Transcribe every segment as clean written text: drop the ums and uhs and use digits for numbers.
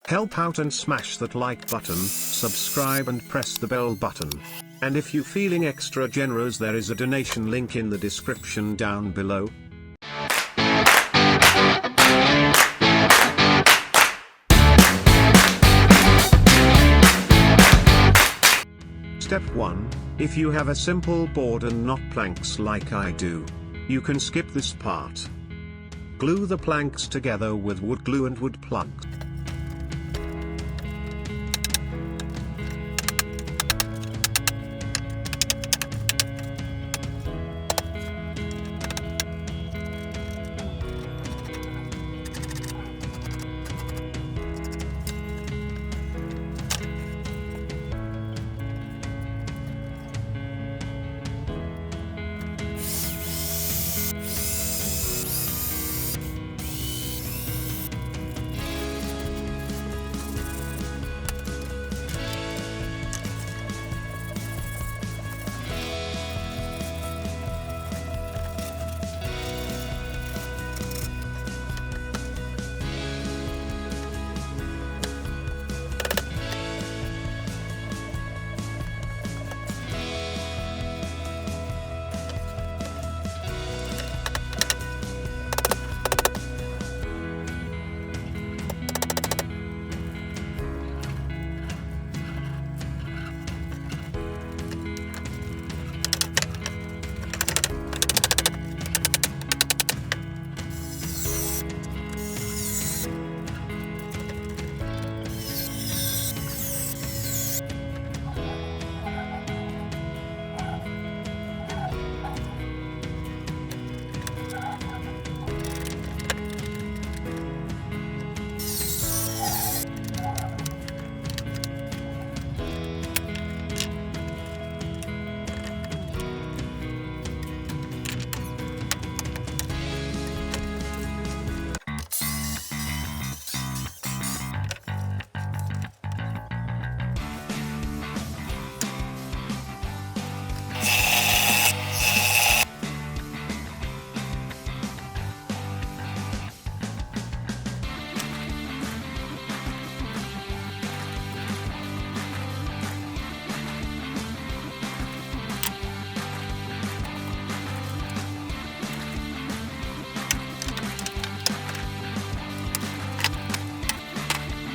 Help out and smash that like button, subscribe and press the bell button. And if you feeling extra generous, there is a donation link in the description down below. Step 1, if you have a simple board and not planks like I do, you can skip this part. Glue the planks together with wood glue and wood plugs.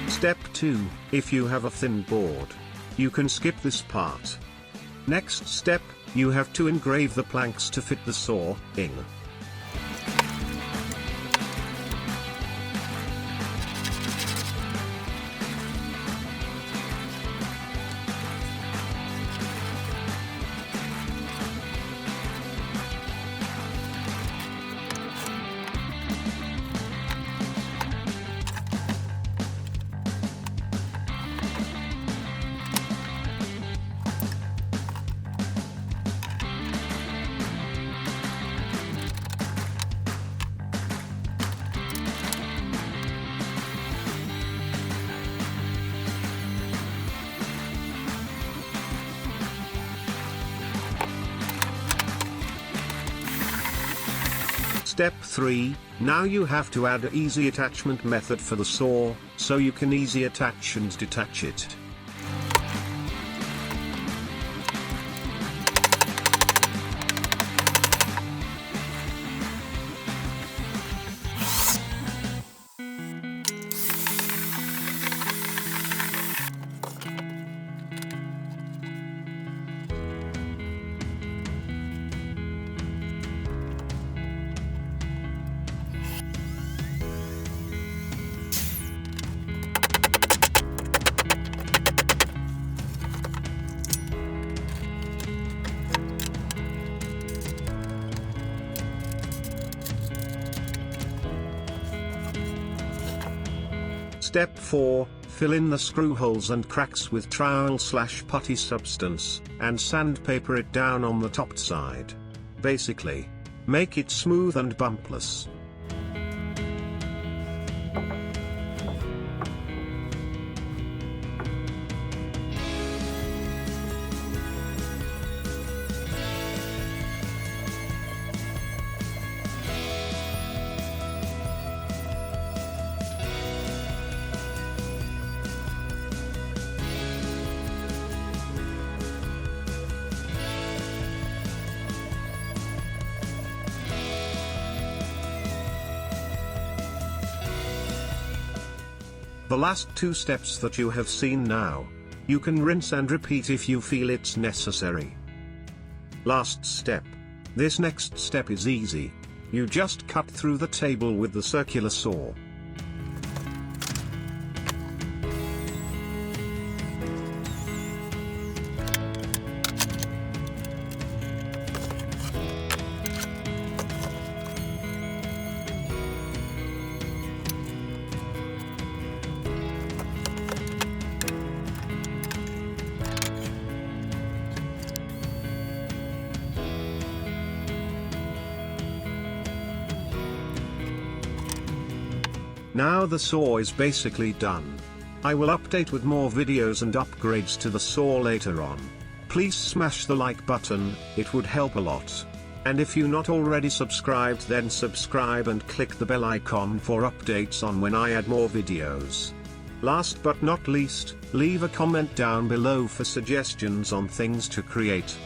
Step 2, if you have a thin board, you can skip this part. Next step, you have to engrave the planks to fit the saw-ing. Step 3, now you have to add an easy attachment method for the saw, so you can easy attach and detach it. Step 4, fill in the screw holes and cracks with trowel/putty substance, and sandpaper it down on the top side. Basically, make it smooth and bumpless. The last two steps that you have seen now, you can rinse and repeat if you feel it's necessary. Last step. This next step is easy. You just cut through the table with the circular saw. Now the saw is basically done. I will update with more videos and upgrades to the saw later on. Please smash the like button, it would help a lot. And if you not already subscribed, then subscribe and click the bell icon for updates on when I add more videos. Last but not least, leave a comment down below for suggestions on things to create.